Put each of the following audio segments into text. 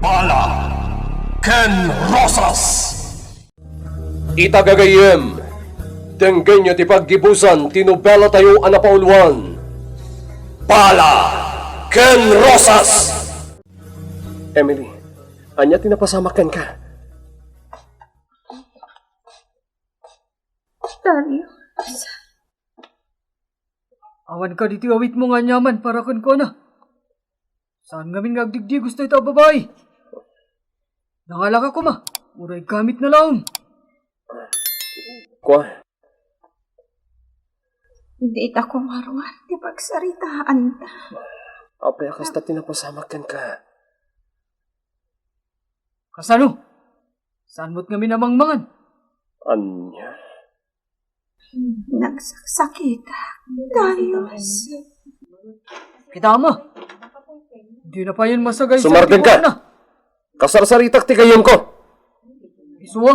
Pala Ken Rosas. Itagagayem, tenggen nyo ti paggibusan tinubela tayo anapaulwan. Pala Ken Rosas. Emily, anya tinapasamakan ka. Darius. Awan ka diti awit mo nga nyaman para kun ko na. Saan ngamin ngagdigdi gusto ito babae? Nangalaka ko ma, uray gamit na lang. Kwa, Hindi ita ko maruan di pagsaritaan ta. apaya kasta tinapasamakan ka. Kasano? Saan mo't ngamin namangmangan? Anya? Nagsakit. Darius. Kita ama. Di na pa yun masagay Sumardin sa ka! na. Kasarsaritak ti kayom ko! Isuwa.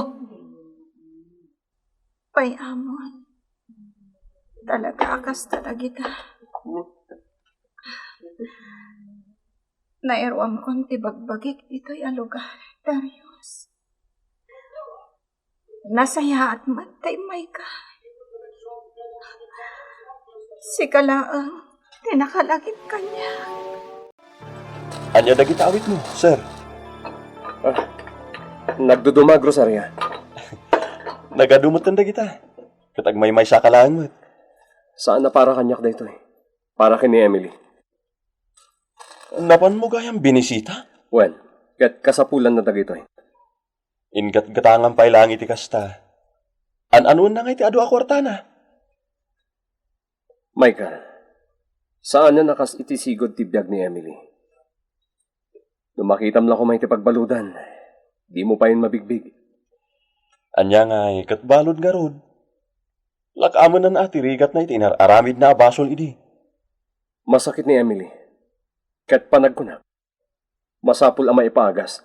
Payamon. Talaga akas talagita. Nairuam kong tibagbagik dito'y alugar, Darius. Nasaya at matay may ka. Si Kalaang, tinakalagit kanya. Anya dagita awit mo, sir? Nagduduma, Grosaria. Nagadumutan dagita. Katag may sakalaan mo. Saan na para kanyak dito eh? Para kini Emily. Napan mo gayang binisita? Well, ket kasapulan na dagito eh. Ingat gatangan pa ilang iti kasta. An-anuan na nga iti adu akwartana. Michael, saan na nakas itisigod ti biyag ni Emily? Numakitam lang ko may tipagbaludan. Di mo pa yun mabigbig. Anya nga katbalod nga rod. Lakamon na ati rigat na iti aramid na abasol idi. Masakit ni Emily. Ket panag ko na. Masapul ang maipagas.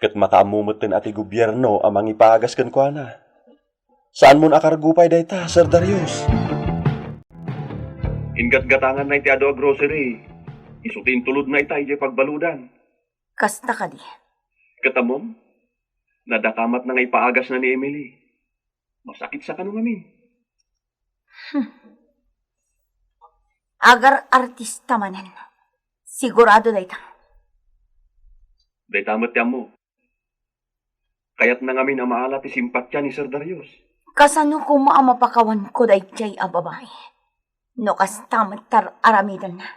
Kat makaamumutin ati gobyerno amang ipagas kan kwa na. Saan mo nakargupay dayta, Sir Darius? Ingat gatangan na iti adu a grocery. Isutin tulod na itay di pagbaludan. Kasta ka di. Katamom, nadakamat na nga ipaagas na ni Emily. Masakit sa kanong amin. Agar artista manan. Sigurado na ita. Day tamat yan mo. Kaya't na ngamin ang maalat isimpatya ni Sir Darius. Kasano ko maamapakawan ko day jay a babae. No kastamat tar aramidan na.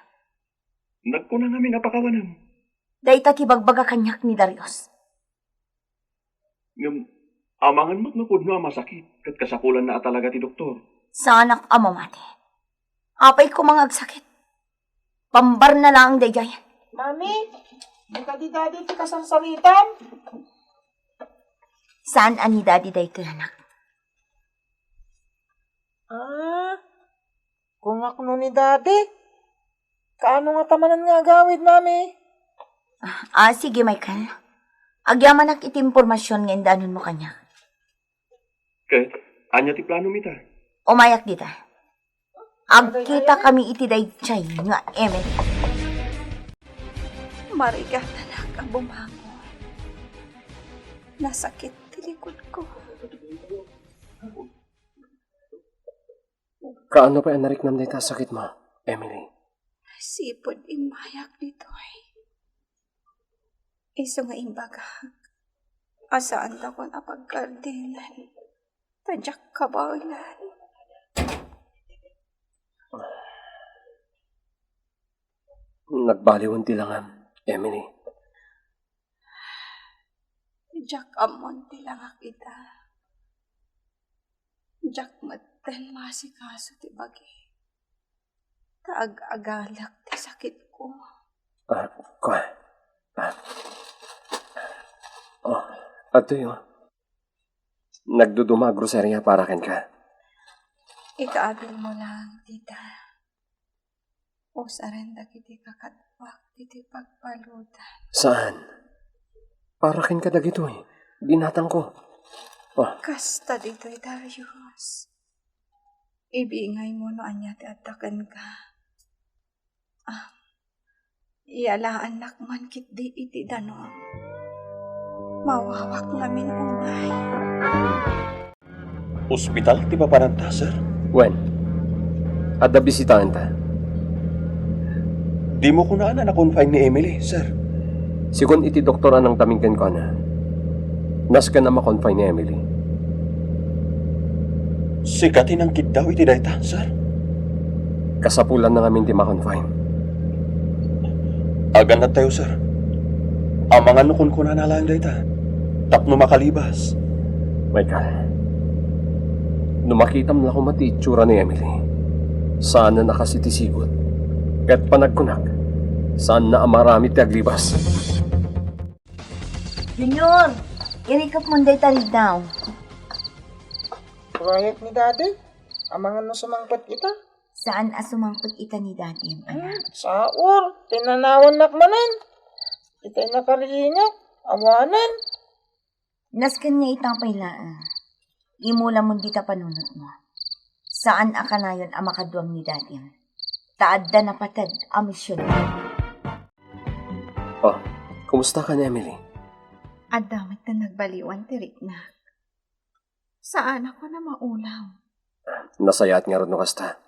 Nagkunang ngamin napakawanam. Day tatibagbaga kanyak ni Darius. Ngam, amangan mo't nukod no masakit. Kat kasapulan na talaga ti doktor. Sa anak amamate. Apay ko mga agsakit. Pambar na lang day jay. Mami, dadi ti kasarsaritan. Saan ani daddy day anak? Kung ako ni daddy, kaano nga tamanan nga gawid, mami? Sige Michael. Agyaman ak iti impormasyon nga indanon mo kanya. Kat, anya ti plano mita? Umayak dita. Agkita kami iti day jay nga Emily. Marigat anak ang bumango. Nasakit tilikod ko. Kaano pa yan nariknam dito sakit mo, Emily? Sipod imayak dito ay. Iso nga imbaga. Asaan ta ko na pagkardinan. Tadyak kabalan. Nagbaliwan ti langam, Emily. Tadyak amon tilanga kita. Tadyak matan masikaso ti bagi. Kaag-agalak ti sakit ko. Ato yun. Nagduduma groceria para ken ka. Ikaabil mo lang, tita. O sarenda kiti kakatwak, kiti pagpalutan. Saan? Para ken ka dagito eh. Binatang ko. Kasta dito'y Darius. Ibingay mo no anya ti atakan ka. Iyala anak man kit di iti danom. Mawawak ngamin unay. Ospital ti papananta, sir. When? Adda bisitahan ta. Di mo ko na confine ni Emily, sir. Sigun iti doktora ng tamingken ko na. Nas ka na ma-confine ni Emily. Sikatin ang kid daw iti dayta, sir. Kasapulan na ngamin di ma-confine. Agan na tayo, sir. Ang mga nukon ko na nalang dayta. Tapno makalibas. Michael, numakitam na ko mati itsura ni Emily. Saan na nakasitisigot. Kat panagkunag. Saan na amarami ti aglibas. Junior, irikap mo day tarig daw. Proyek ni Daddy. Amangan no sumangpat kita. Saan asumangkot ita ni dati? Saur, tinanawan nakmanan. Ita'y nakariinyak, awanan. Naskan niya itang pailaan. Imula mo dita panunot mo. Saan akanayon ang makaduam ni dati? Taadda na patad ang misyon mo. Oh, kumusta ka ni Emily? Adamit na nagbaliwan tirik na. Saan ako na maulaw? Nasayat nga ron no kasta.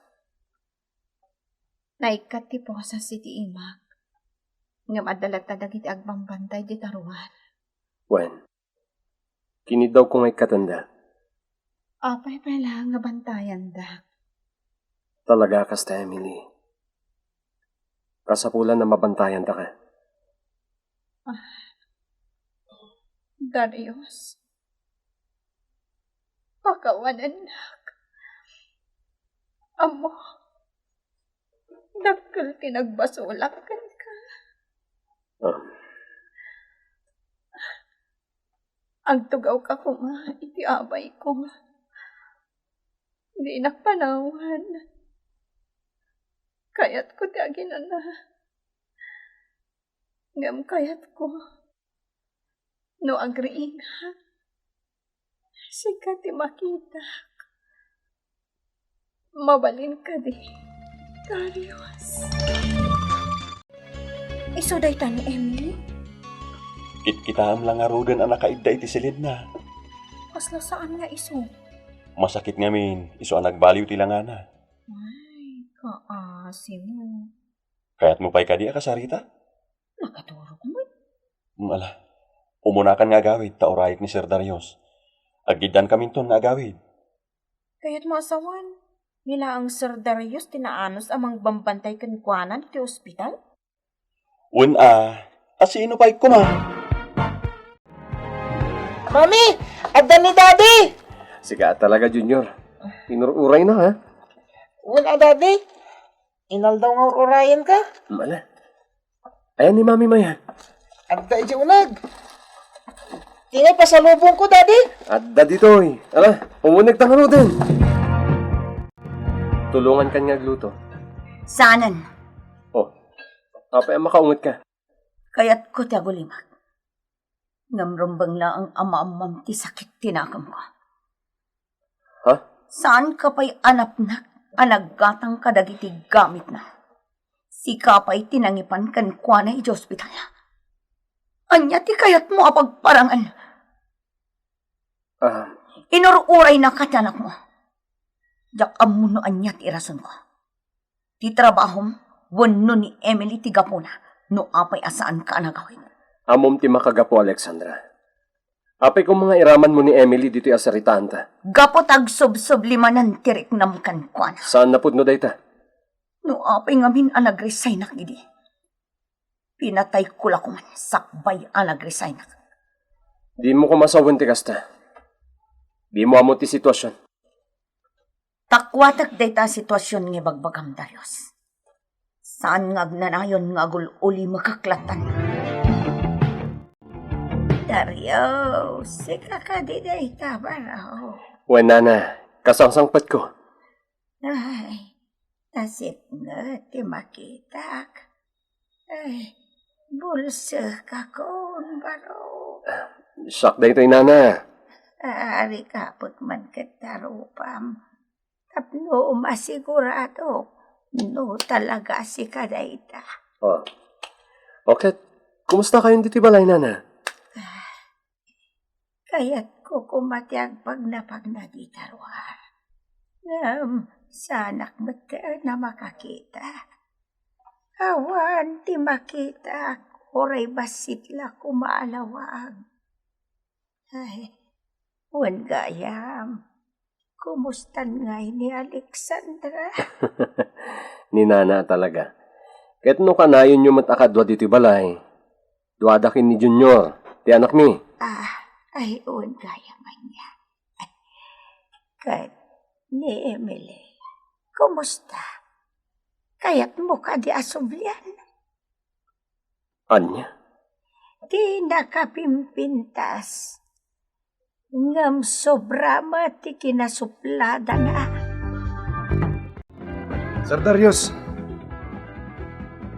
Naikat ti po sa City Imak. Nga madalat na dagiti agbambantay di taruan. When? Kini daw ko ngay katanda. Apay pala nga bantayan da. Talaga kasta, Emily. Kasapulan na mabantayan ta ka. Darius. Pakawanan nak. Amo. Dakkel tinagbasulak ka. Ang tugaw ka ko nga, iti abay ko. Di nakpanawan. Kayat ko ti aginan na. Ngam kayat ko. No agriin ha. Sika ti makita. Mabalin ka di. Darius. Iso day ni Emily? Kit-kitam lang arugan ang nakaidda iti silid na. Kasla saan nga iso? Masakit ngamin, iso ang nagbaliw ti langana. Ay, kaasi mo. Kaya't mo pa'y kadi akasarita? Nakaturo ko mo. Mala, umunakan nga agawid, taurayik ni Sir Darius. Agidan kami ton nga agawid. Kaya't maasawan. Nila ang Sir Darius tinaanos amang bambantay kanikwanan ti ospital? Asino pa'y kuma? Mami! Adda ni Daddy! Siga talaga, Junior. Tinururay na, ha? Daddy. Inal daw nga urayan ka. Mala. Ayan ni Mami Maya. Adda iji unag. Tingay pasalubong ko, Daddy. Adda dito, eh. Ala, umunag tangano din. Tulungan ka nga gluto. Saanan? Oh, apay ang makaungot ka. Kaya't ko ti agulimak. Ngamrumbang la ang ama-amam ti sakit tinakam ko. Ha? Saan ka pa'y anapnak, anaggatang kadagiti gamit na? Si ka pa'y tinangipan kan kwa na iti ospital na. Anya ti kayat mo apagparangan. Inururay na katanak mo. Yak amuno anya ti irason ko. Ti trabahom, wano ni Emily ti gapuna, no apay asaan ka nagawin. Amom ti makagapo, Alexandra. Apay kung mga iraman mo ni Emily dito asaritaan ta. Gapo tag sub-sub limanan tirik namkan kwa na. Saan napud no dayta? No apay ngamin ang nag-resign nak idi. Pinatay ko la kuman, sakbay ang nag-resign nak. Di mo ko masawan ti kasta. Di mo amo ti sitwasyon. Takwatak dayta sitwasyon nga bagbagam Darius. Saan nga agnanayon nga uli makaklatan? Darius, sika ka di dayta baraw. Wen nana, kasangsangpat ko. Ay, tasit nga ti makitak. Ay, bulsa ka kon baraw. Sak daytoy nana. Ari kapot man katarupam. Tapno masigurado, no talaga si kadayta. Oh, Okay, kumusta kayong dito balay, nana? Kaya't ko kumatiag pag napagnagitarwa. Sa anak mata na makakita. Awan, ti makita, oray basit la kumaalawag. Ay, wan gayam. Kumustan ngay ni Alexandra? Ni nana talaga. Ket no kanayon nyo matakadwa dito balay. Duadakin ni Junior, ti anak mi. Ay, wan gayam niya. Kat ni Emily, kumusta? Kaya't mo ka di asublian. Anya? Di nakapimpintas. Ngam sobra mati kinasuplada na. Sir Darius,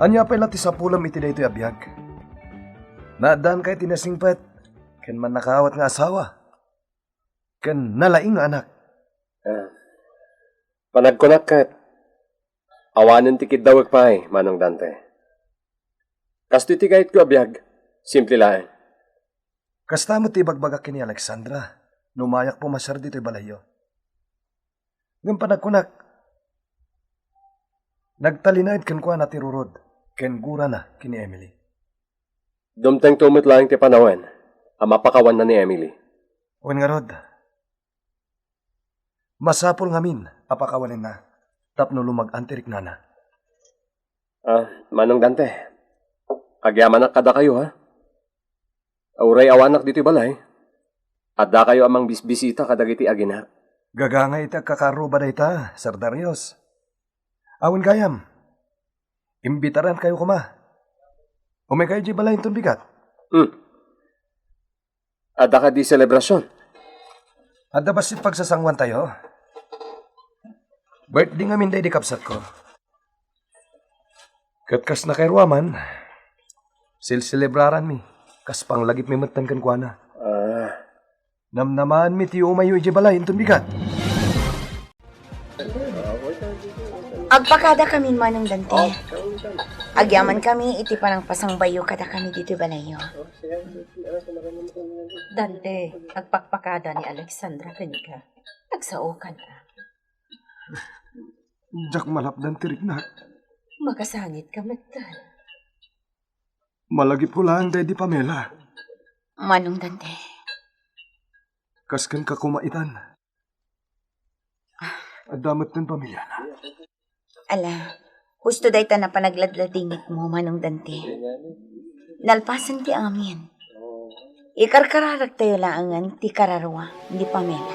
anya pala ti sa pulam iti na ito'y abiyag. Naadaan kay tinasingpet, ken man nakawat nga asawa. Ken nalaing nga anak. Panagkunak kat. Awanan tikid dawag pa Manong Dante. Kasto ti kahit ko abiyag, simple lang. Kasta mo ti bagbagak ni Alexandra, numayak po masar dito'y balayo. Ngam panagkunak, nagtalinaid ken kuha na ti Rurod, ken gura na kini Emily. Dumteng tumot lang ti panawan, ang mapakawan na ni Emily. Wen nga Rod, masapol ngamin, apakawanin na, tapno lumag-antirik na. Manong Dante, agyaman kada kayo ha? Auray awanak dito balay. Adda kayo amang bisbisita kadagiti agina. Gagangay ita kakaruba na ita, Sir Darius. Awin kayam, imbitaran kayo kuma. Umay kayo di balay itong bigat. Adda ka di selebrasyon. Adda basit pagsasangwan tayo. Birthday nga minday di kapsat ko. Katkas na kay Ruaman, silselebraran mi. Kas pang lagip mi matan kan kuana. Namnamaan mi ti umayo iti balay itong bigat. Agpakada kami Manong Dante. Agyaman kami iti parang pasangbayo kada kami dito balayo. Dante, agpakpakada ni Alexandra kanika. Nagsao ka na. Jak malapdan tirik na. Makasangit ka matan. Malagip ko lang day di Pamela. Manong Dante. Kaskan ka kumaitan. Adamat ng pamilya na. Ala, husto day ta na panagladladingit mo Manong Dante. Nalpasan ti amin. Ikarkararag tayo laangan ti kararwa, di Pamela.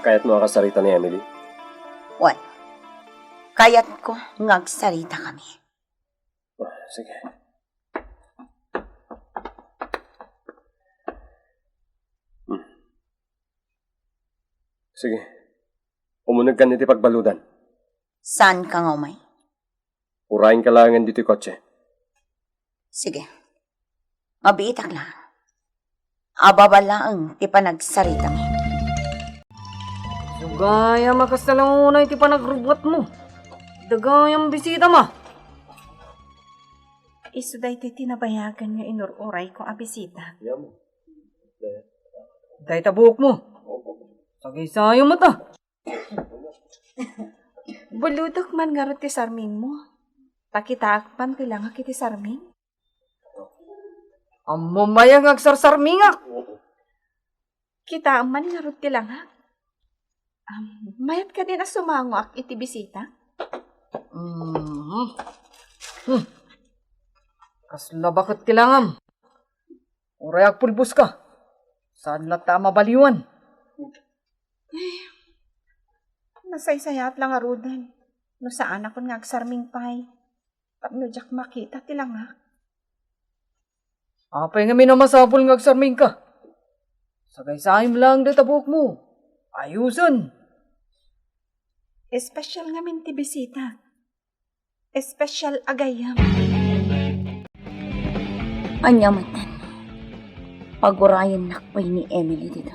Kaya't mga kasarita ni Emily. What? Kaya't ko ngagsalita kami. Sige. Sige. Umunag ka niti pagbaludan. Saan ka nga umay? Urahin ka langan dito kotse. Sige. Mabiitak lang. Ababa ang ti panagsarita mi. Sugaya makasalang unay ti panagrubot mo. Dagayang bisita ma. Isu day ti tinabayagan nga inururay kong abisita. Day tabuk mo. Sagay sayo mo ta. Buludok man nga rin ti sarming mo. Takitakpan ti lang kiti sarming. Amo mayang agsarsarmingak. Kita man nga rin ti lang mayat ka din na sumango ak iti bisita? Kasla bakit kilangam? Uray agpulbos ka. Saan lata mabaliwan? Nasaysayat lang arudan. No saan ako nga agsarming pay. Tapno jak makita ti lang Apay nga minamasapol nga agsarming ka. Sagay sayim lang day tabuk mo. Ayusan. Espesyal nga min ti bisita. Espesyal agayam. Anyamatan. Pagurayan nakpay ni Emily dito.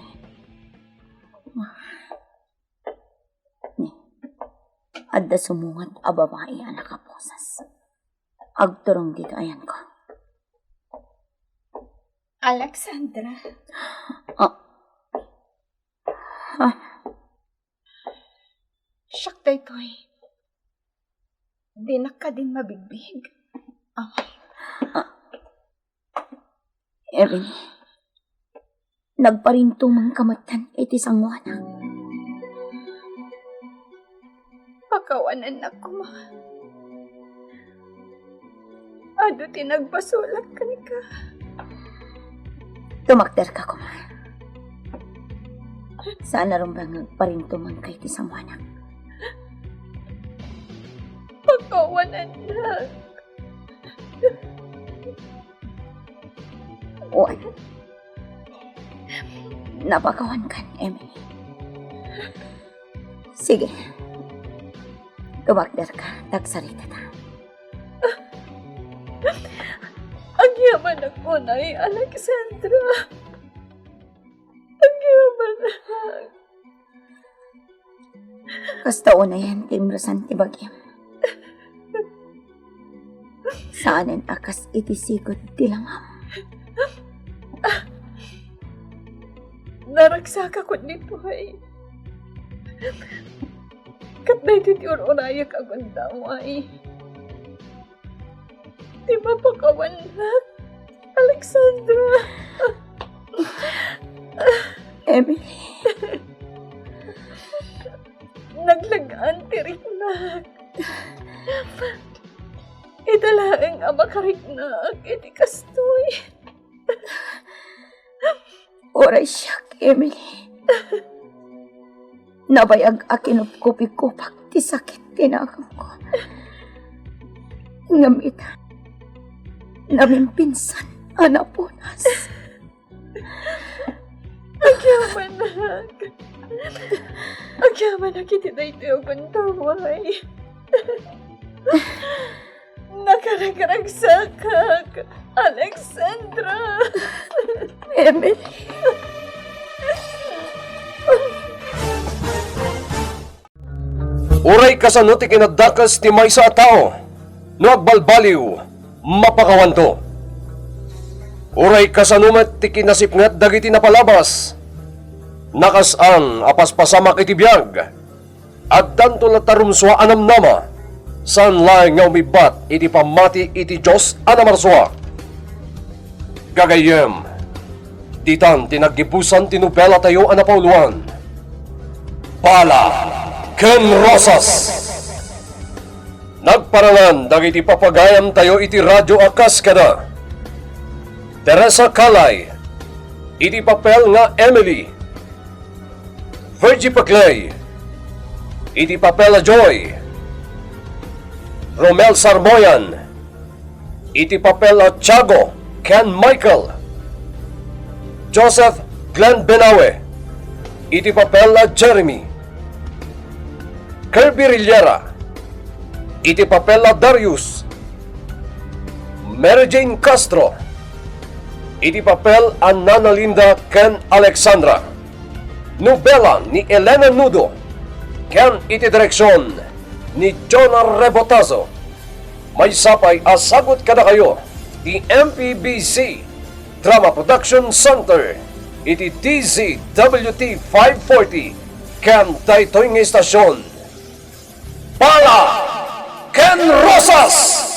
Adda sumungat a babae anak kaposas. agturong di kaayan ko. Alexandra, siyak daytoy. Di na ka din mabigbig. Emily, nagparinto mang kamatan iti sangwana. Pakawanan na ko, ma. Ado tinagbasulak ka ni ka. Tumakder ka kuma. Saan na rin ba nagparinto mang kay ti sangwana? Pakawanan na. Uwan. Napakawan kan, Emily. Sige. Tumakder ka, tagsarita ta. Ang yaman ako na Alexandra. Ang yaman na. Kasta una yan, timrasan ti bagyam. Saanen akas itisigod tilangam. Naragsak ako nito ay. Kat na iti tiur-urayak akong damay. Di ba pakawan na, Alexandra? Emily, Naglagaan tiriknak. Idalaang amakariknak iti kastoy. oray siyak, Emily. Nabayag akinupkupi-kupak ti sakit tinakam ko. Ngamit, namimpinsan, anapunas. Agyaman na. Agyaman na kiti na ito yung taway. Nakaragragsakak, Alexandra. Emily, Uray kasano ti kinadakas ti maysa a tao, no agbalbaliw, mapakawanto. Uray kasano met ti kinasipngat dagiti napalabas, nakasan apaspasamak iti biyag, addanto la tarumswa anam nama, san laeng nga umibat iti pamati iti Diyos anamarswa. Gagayem, ditan tinaggibusan tinubela tayo anapauluan. Pala Ken Rosas. Nagparangan dagiti papagayam tayo iti radyo akas kada. Teresa Calay, iti papel nga Emily. Virgie Paclay, iti papel a Joy. Romel Sarmoyan, iti papel a Tiago Ken Michael. Joseph Glenn Benawe, iti papel a Jeremy. Kirby Rillera, iti papel a Darius. Mary Jane Castro, iti papel a Nana Linda ken Alexandra. Nobela ni Elena Nudo, ken iti direksyon ni Jonah Rebotazo. May sapay asagot kada kayo di MPBC Drama Production Center, iti DZWT 540 ken daytoy nga istasyon. Pala Ken Rosas!